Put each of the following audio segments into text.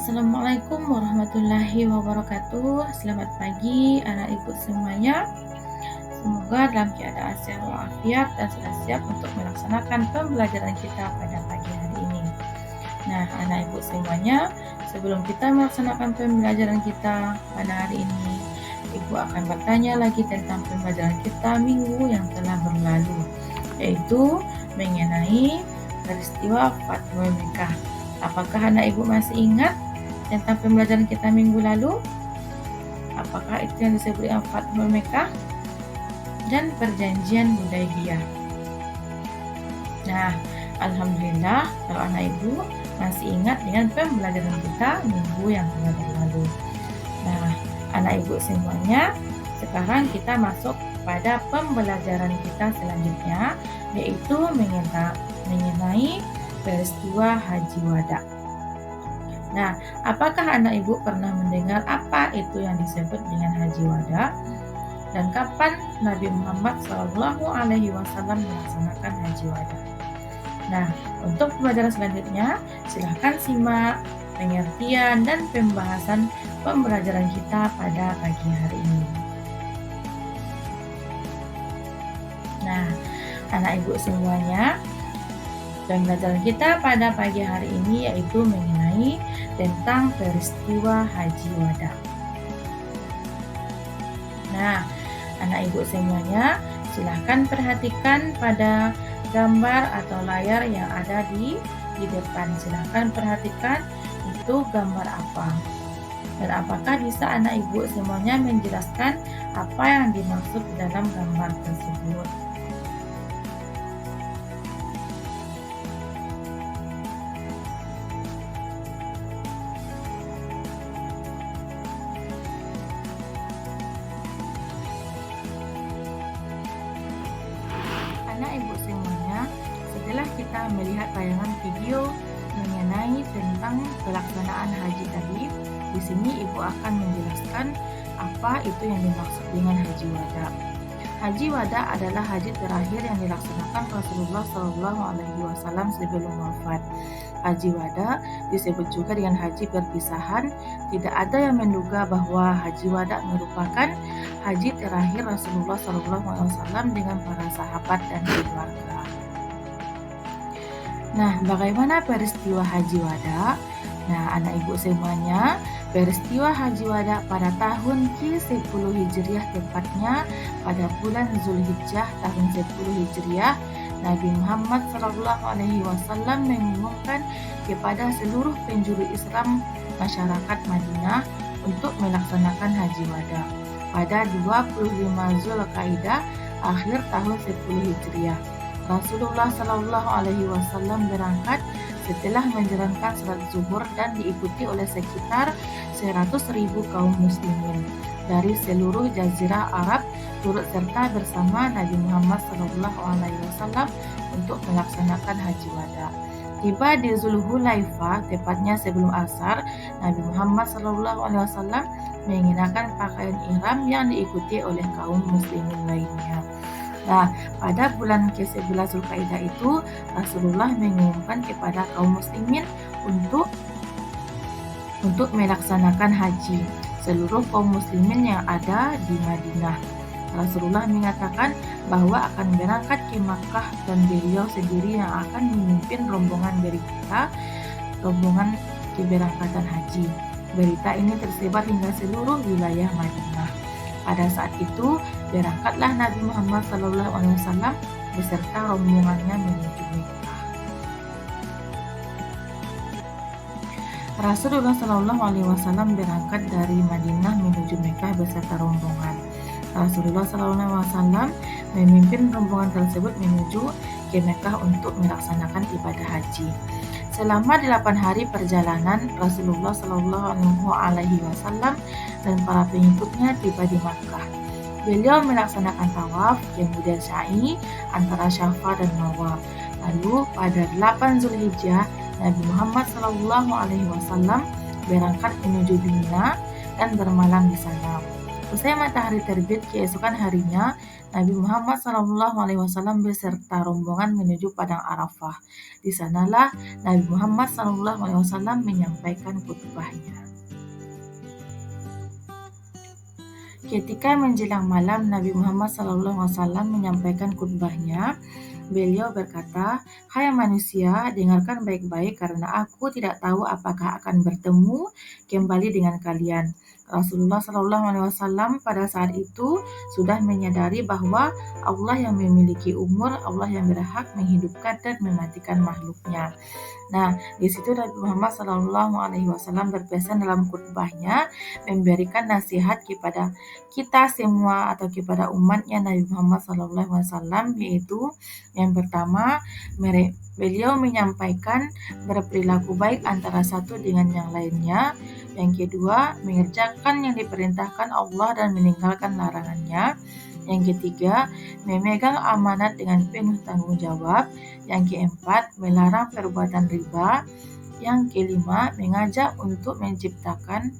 Assalamualaikum warahmatullahi wabarakatuh. Selamat pagi anak ibu semuanya. Semoga dalam keadaan sehat walafiat dan sudah siap untuk melaksanakan pembelajaran kita pada pagi hari ini. Nah, anak ibu semuanya, sebelum kita melaksanakan pembelajaran kita pada hari ini, ibu akan bertanya lagi tentang pembelajaran kita minggu yang telah berlalu, yaitu mengenai peristiwa Fathu Mekah. Apakah anak ibu masih ingat tentang pembelajaran kita minggu lalu? Apakah itu yang disebut dengan Fathu Mekah dan perjanjian Hudaybiyah? Nah, alhamdulillah kalau anak ibu masih ingat dengan pembelajaran kita minggu yang telah berlalu. Nah, anak ibu semuanya, sekarang kita masuk pada pembelajaran kita selanjutnya, yaitu mengenai peristiwa Haji Wada. Nah, apakah anak ibu pernah mendengar apa itu yang disebut dengan Haji Wada? Dan kapan Nabi Muhammad SAW melaksanakan Haji Wada? Nah, untuk pembelajaran selanjutnya, silahkan simak pengertian dan pembahasan pembelajaran kita pada pagi hari ini. Nah, anak ibu semuanya, pembelajaran kita pada pagi hari ini yaitu mengenai tentang peristiwa Haji Wada. Nah, anak ibu semuanya, silahkan perhatikan pada gambar atau layar yang ada di depan. Silahkan perhatikan itu gambar apa. Dan apakah bisa anak ibu semuanya menjelaskan apa yang dimaksud dalam gambar tersebut? Anak ibu semuanya, setelah kita melihat tayangan video mengenai tentang pelaksanaan haji tadi, di sini ibu akan menjelaskan apa itu yang dimaksud dengan Haji Wada. Haji Wada adalah haji terakhir yang dilaksanakan Rasulullah SAW sebelum wafat. Haji Wada disebut juga dengan haji perpisahan. Tidak ada yang menduga bahwa Haji Wada merupakan haji terakhir Rasulullah SAW dengan para sahabat dan keluarga. Nah, bagaimana peristiwa Haji Wada? Nah, anak ibu semuanya, peristiwa Haji Wada pada tahun ke-10 Hijriah, tepatnya pada bulan Zulhijjah tahun 10 Hijriah, Nabi Muhammad SAW mengumumkan kepada seluruh penjuru Islam masyarakat Madinah untuk melaksanakan Haji Wada pada 25 Zulqa'dah akhir tahun 10 Hijriah. Rasulullah SAW berangkat setelah menjalankan salat zuhur dan diikuti oleh sekitar 100.000 kaum muslimin dari seluruh jazirah Arab turut serta bersama Nabi Muhammad SAW untuk melaksanakan Haji Wada. Tiba di Zulhulaifah, tepatnya sebelum asar, Nabi Muhammad SAW mengenakan pakaian ihram yang diikuti oleh kaum muslimin lainnya. Nah, pada bulan ke-11 Zulqa'dah itu, Rasulullah mengumumkan kepada kaum muslimin untuk melaksanakan haji seluruh kaum muslimin yang ada di Madinah. Rasulullah mengatakan bahwa akan berangkat ke Makkah dan beliau sendiri yang akan memimpin rombongan keberangkatan haji. Berita ini tersebar hingga seluruh wilayah Madinah. Pada saat itu, berangkatlah Nabi Muhammad SAW beserta rombongannya menuju Mekah. Rasulullah SAW berangkat dari Madinah menuju Mekah beserta rombongan. Rasulullah SAW memimpin rombongan tersebut menuju ke Mekah untuk melaksanakan ibadah haji. Selama 8 hari perjalanan, Rasulullah SAW dan para pengikutnya tiba di Makkah. Beliau melaksanakan tawaf, kemudian sa'i antara Syafa dan Marwah. Lalu pada 8 Zulhijjah, Nabi Muhammad SAW berangkat menuju Mina dan bermalam di sana. Usai matahari terbit keesokan harinya, Nabi Muhammad SAW beserta rombongan menuju Padang Arafah. Di sanalah Nabi Muhammad SAW menyampaikan khutbahnya. Ketika menjelang malam Nabi Muhammad SAW menyampaikan khutbahnya, beliau berkata, "Hai manusia, dengarkan baik-baik karena aku tidak tahu apakah akan bertemu kembali dengan kalian." Rasulullah SAW pada saat itu sudah menyadari bahwa Allah yang memiliki umur, Allah yang berhak menghidupkan dan mematikan makhluknya. Nah, di situ Nabi Muhammad SAW berpesan dalam khutbahnya memberikan nasihat kepada kita semua atau kepada umatnya Nabi Muhammad SAW, yaitu yang pertama, beliau menyampaikan berperilaku baik antara satu dengan yang lainnya. Yang kedua, mengerjakan yang diperintahkan Allah dan meninggalkan larangannya. Yang ketiga, memegang amanat dengan penuh tanggung jawab. Yang keempat, melarang perbuatan riba. Yang kelima, mengajak untuk menciptakan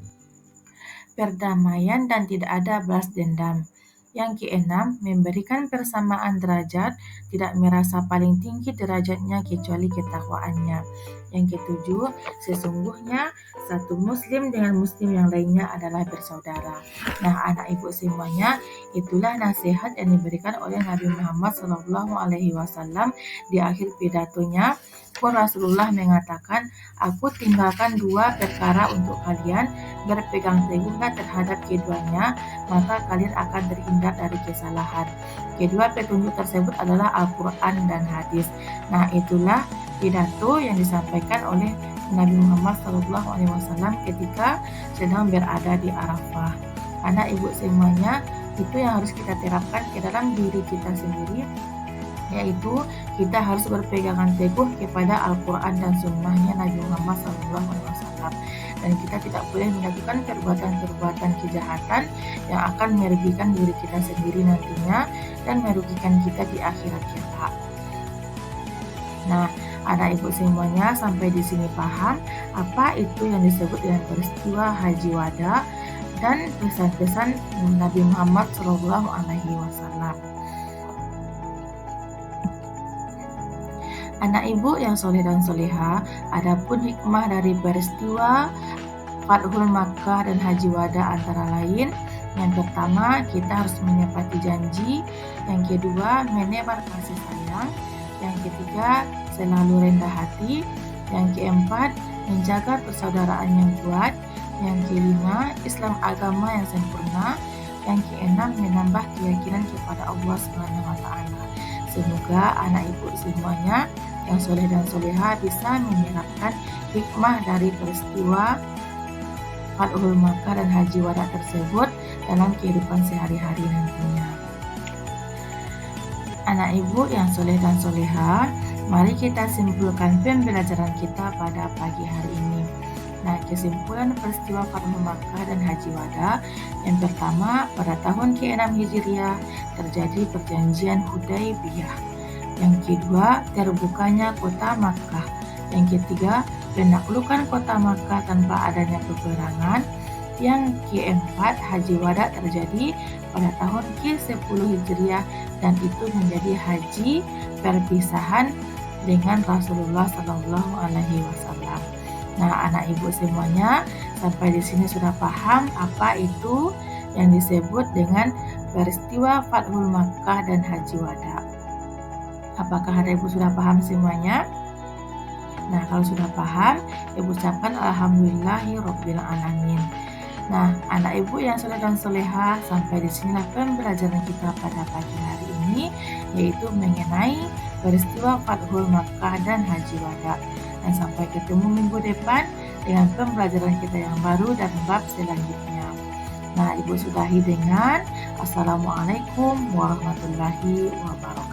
perdamaian dan tidak ada balas dendam. Yang keenam, memberikan persamaan derajat, tidak merasa paling tinggi derajatnya kecuali ketakwaannya. Yang ketujuh, sesungguhnya satu muslim dengan muslim yang lainnya adalah bersaudara. Nah, anak ibu semuanya, itulah nasihat yang diberikan oleh Nabi Muhammad SAW di akhir pidatonya. Pun Rasulullah mengatakan, "Aku tinggalkan dua perkara untuk kalian, berpegang teguhlah terhadap keduanya, maka kalian akan terhindar dari kesalahan." Kedua petunjuk tersebut adalah Al-Quran dan hadis. Nah, itulah pidato yang disampaikan oleh Nabi Muhammad SAW ketika sedang berada di Arafah. Anak ibu semuanya, itu yang harus kita terapkan ke dalam diri kita sendiri, yaitu kita harus berpegangan teguh kepada Al-Quran dan Sunnahnya Nabi Muhammad SAW. Dan kita tidak boleh melakukan perbuatan-perbuatan kejahatan yang akan merugikan diri kita sendiri nantinya dan merugikan kita di akhirat kelak. Nah, anak ibu semuanya, sampai di sini paham apa itu yang disebut dengan peristiwa Haji Wada dan pesan-pesan Nabi Muhammad SAW. Anak ibu yang soleh dan soleha, adapun hikmah dari peristiwa Fathul Makkah dan Haji Wada antara lain, yang pertama, kita harus menepati janji. Yang kedua, menebar kasih sayang. Yang ketiga, selalu rendah hati. Yang keempat, menjaga persaudaraan yang kuat. Yang kelima, Islam agama yang sempurna. Yang keenam, menambah keyakinan kepada Allah SWT. Semoga anak ibu semuanya yang soleh dan soleha bisa menerapkan hikmah dari peristiwa Fathul Makkah dan Haji Wada tersebut dalam kehidupan sehari-hari nantinya. Anak ibu yang soleh dan soleha, mari kita simpulkan pembelajaran kita pada pagi hari ini. Nah, kesimpulan peristiwa Fathul Makkah dan Haji Wada, yang pertama, pada tahun ke-6 Hijriah terjadi perjanjian Hudaybiyah. Yang kedua, terbukanya kota Makkah. Yang ketiga, penaklukan kota Makkah tanpa adanya peperangan. Yang keempat, Haji Wada terjadi pada tahun ke-10 Hijriah dan itu menjadi haji perpisahan dengan Rasulullah SAW. Nah, anak ibu semuanya, sampai di sini sudah paham apa itu yang disebut dengan peristiwa Fathul Makkah dan Haji Wada. Apakah anak ibu sudah paham semuanya? Nah, kalau sudah paham, ibu ucapkan Alhamdulillahirabbil alamin. Nah, anak ibu yang soleh dan soleha, sampai di sinilah pembelajaran kita pada pagi hari ini, yaitu mengenai peristiwa Fathul Makkah dan Haji Wada. Dan sampai ketemu minggu depan dengan pembelajaran kita yang baru dan bab selanjutnya. Nah, ibu sudahi dengan Assalamualaikum warahmatullahi wabarakatuh.